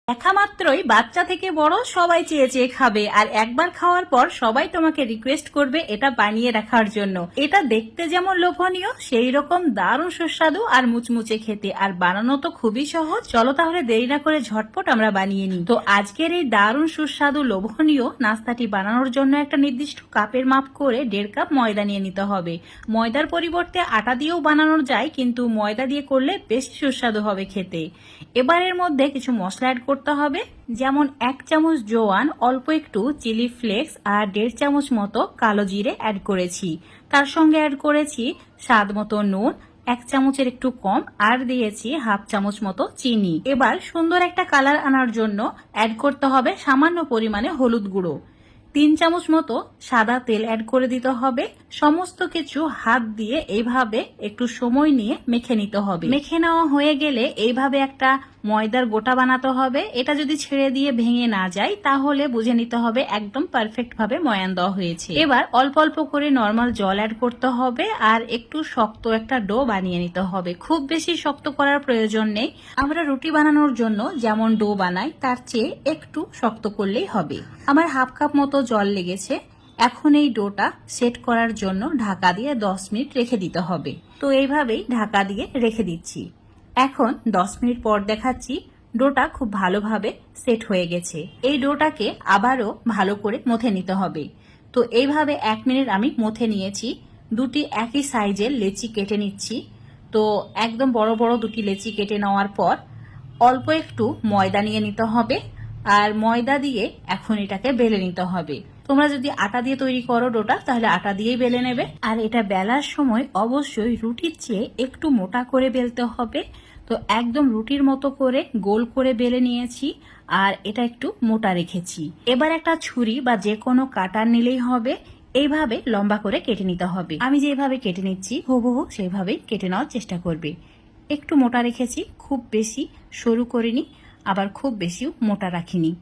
দেখা মাত্রই বাচ্চা থেকে বড় সবাই চেয়ে চেয়ে খাবে, আর একবার খাওয়ার পর সবাই তোমাকে রিকোয়েস্ট করবে এটা বানিয়ে রাখার জন্য। এটা দেখতে যেমন লোভনীয়, সেই রকম দারুণ সুস্বাদু আর মুচমুচে খেতে, আর বানানো তো খুবই সহজ। চলো তাহলে দেরি না করে ঝটপট আমরা বানিয়ে নিই। তো আজকের এই দারুণ সুস্বাদু লোভনীয় নাস্তাটি বানানোর জন্য একটা নির্দিষ্ট কাপের মাপ করে 1.5 কাপ ময়দা নিয়ে নিতে হবে। ময়দার পরিবর্তে আটা দিয়েও বানানো যায়, কিন্তু ময়দা দিয়ে করলে বেশি সুস্বাদু হবে খেতে। এবার এর মধ্যে কিছু মশলা অ্যাড করতে হবে, যেমন 1 চামচ জোয়ান, অল্প একটু চিলি ফ্লেক্স আর 1.5 চামচ মতো কালো জিরে অ্যাড করেছি। তার সঙ্গে অ্যাড করেছি স্বাদ মতো নুন, 1 চামচের একটু কম, আর দিয়েছি 1/2 চামচ মতো চিনি। এবার সুন্দর একটা কালার আনার জন্য অ্যাড করতে হবে সামান্য পরিমাণে হলুদ গুঁড়ো। 3 চামচ মতো সাদা তেল অ্যাড করে দিতে হবে। সমস্ত কিছু হাত দিয়ে এইভাবে একটু সময় নিয়ে মেখে নিতে হবে। মেখে নেওয়া হয়ে গেলে এইভাবে একটা ময়দার গোটা বানাতে হবে। এটা যদি ছেড়ে দিয়ে ভেঙে না যায় তাহলে বুঝে নিতে হবে একদম পারফেক্ট ভাবে ময়ান দেওয়া হয়েছে। এবার অল্প অল্প করে নর্মাল জল অ্যাড করতে হবে আর একটু শক্ত একটা ডো বানিয়ে নিতে হবে। খুব বেশি শক্ত করার প্রয়োজন নেই। আমরা রুটি বানানোর জন্য যেমন ডো বানাই তার চেয়ে একটু শক্ত করলেই হবে। আমার 1/2 কাপ মতো জল লেগেছে। এখন এই ডোটা সেট করার জন্য ঢাকা দিয়ে 10 মিনিট রেখে দিতে হবে। তো এইভাবেই ঢাকা দিয়ে রেখে দিচ্ছি। এখন 10 মিনিট পর দেখাচ্ছি ডোটা খুব ভালোভাবে সেট হয়ে গেছে। এই ডোটাকে আবারও ভালো করে মথে নিতে হবে। তো এইভাবে 1 মিনিট আমি মথে নিয়েছি। দুটি একই সাইজের লেচি কেটে নিচ্ছি। তো একদম বড় বড় দুটি লেচি কেটে নেওয়ার পর অল্প একটু ময়দা নিয়ে নিতে হবে, আর ময়দা দিয়ে এখন এটাকে বেলে নিতে হবে। তোমরা যদি আটা দিয়ে তৈরি করো ডোটা তাহলে আটা দিয়েই বেলে নেবে। আর এটা বেলার সময় অবশ্যই রুটির চেয়ে একটু মোটা করে বেলতে হবে। তো একদম রুটির মতো করে গোল করে বেলে নিয়েছি, আর এটা একটু মোটা রেখেছি। এবার একটা ছুরি বা যে কোনো কাটার নিলেই হবে। এইভাবে লম্বা করে কেটে নিতে হবে। আমি যেভাবে কেটে নিচ্ছি হুবহু সেইভাবেই কেটে নেওয়ার চেষ্টা করবে। একটু মোটা রেখেছি, খুব বেশি সরু করিনি, আবার খুব বেশিও মোটা রাখিনি।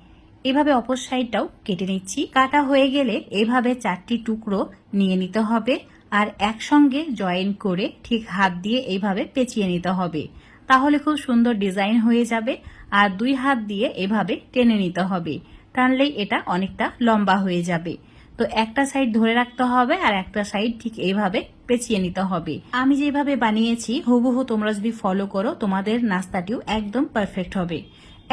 এভাবে অপর সাইডটাও কেটে নিচ্ছি। কাটা হয়ে গেলে এইভাবে 4টি টুকরো নিয়ে নিতে হবে, আর একসঙ্গে জয়েন করে ঠিক হাত দিয়ে এইভাবে পেঁচিয়ে নিতে হবে। তাহলে খুব সুন্দর ডিজাইন হয়ে যাবে। আর 2 হাত দিয়ে এভাবে টেনে নিতে হবে। টানলেই এটা অনেকটা লম্বা হয়ে যাবে। তো একটা সাইড ধরে রাখতে হবে আর একটা সাইড ঠিক এইভাবে পেঁচিয়ে নিতে হবে। আমি যেভাবে বানিয়েছি হুবহু তোমরা যদি ফলো করো তোমাদের নাস্তাটিও একদম পারফেক্ট হবে।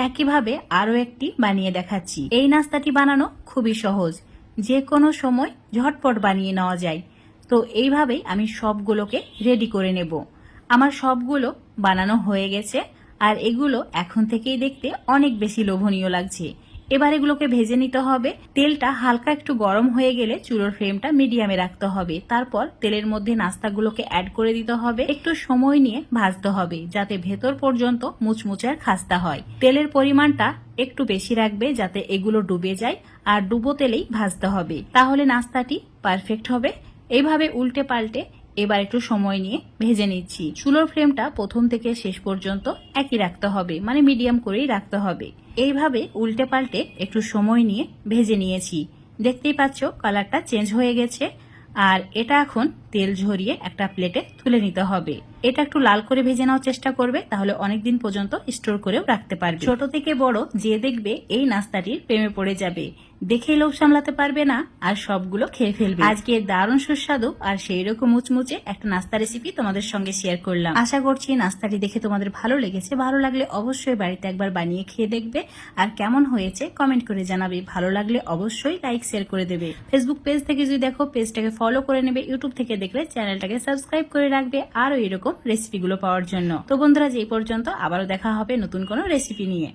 একইভাবে আরো একটি বানিয়ে দেখাচ্ছি। এই নাস্তাটি বানানো খুবই সহজ, যে কোনো সময় ঝটপট বানিয়ে নেওয়া যায়। তো এইভাবেই আমি সবগুলোকে রেডি করে নেব। আমার সবগুলো বানানো হয়ে গেছে, আর এগুলো এখন থেকেই দেখতে অনেক বেশি লোভনীয় লাগছে। এবার এগুলোকে ভেজে নিতে হবে। তেলটা হালকা একটু গরম হয়ে গেলে চুলোর ফ্লেমটা মিডিয়ামে রাখতে হবে। তারপর তেলের মধ্যে নাস্তাগুলোকে অ্যাড করে দিতে হবে। একটু সময় নিয়ে ভাজতে হবে যাতে ভেতর পর্যন্ত মুচমুচে আর খাস্তা হয়। তেলের পরিমাণটা একটু বেশি রাখবে যাতে এগুলো ডুবে যায়, আর ডুবো তেলেই ভাজতে হবে, তাহলে নাস্তাটি পারফেক্ট হবে। এইভাবে উল্টে পাল্টে এবার একটু সময় নিয়ে ভেজে নিচ্ছি। চুলোর ফ্লেমটা প্রথম থেকে শেষ পর্যন্ত একই রাখতে হবে, মানে মিডিয়াম করেই রাখতে হবে। এইভাবে উল্টে পাল্টে একটু সময় নিয়ে ভেজে নিয়েছি। দেখতেই পাচ্ছ কালারটা চেঞ্জ হয়ে গেছে। আর এটা এখন তেল ঝরিয়ে একটা প্লেটে তুলে নিতে হবে। এটা একটু লাল করে ভেজে নেওয়ার চেষ্টা করবে, তাহলে অনেকদিন পর্যন্ত স্টোর করেও রাখতে পারবে। ছোট থেকে বড় যে দেখবে এই নাস্তাটির প্রেমে পড়ে যাবে, দেখেই লোভ সামলাতে পারবে না আর সবগুলো খেয়ে ফেলবে। আজকে দারুণ সুস্বাদু আর সেই রকম মুচমুচে একটা নাস্তা রেসিপি তোমাদের সঙ্গে শেয়ার করলাম। আশা করছি নাস্তাটি দেখে তোমাদের ভালো লেগেছে। ভালো লাগলে অবশ্যই বাড়িতে একবার বানিয়ে খেয়ে দেখবে, আর কেমন হয়েছে কমেন্ট করে জানাবে। ভালো লাগলে অবশ্যই লাইক শেয়ার করে দেবে। ফেসবুক পেজ থেকে যদি দেখো পেজটাকে ফলো করে নেবে, ইউটিউব থেকে দেখলে চ্যানেলটাকে সাবস্ক্রাইব করে রাখবে আরো এরকম রেসিপিগুলো পাওয়ার জন্য। তো বন্ধুরা, এই পর্যন্ত আবারও দেখা হবে নতুন কোনো রেসিপি নিয়ে।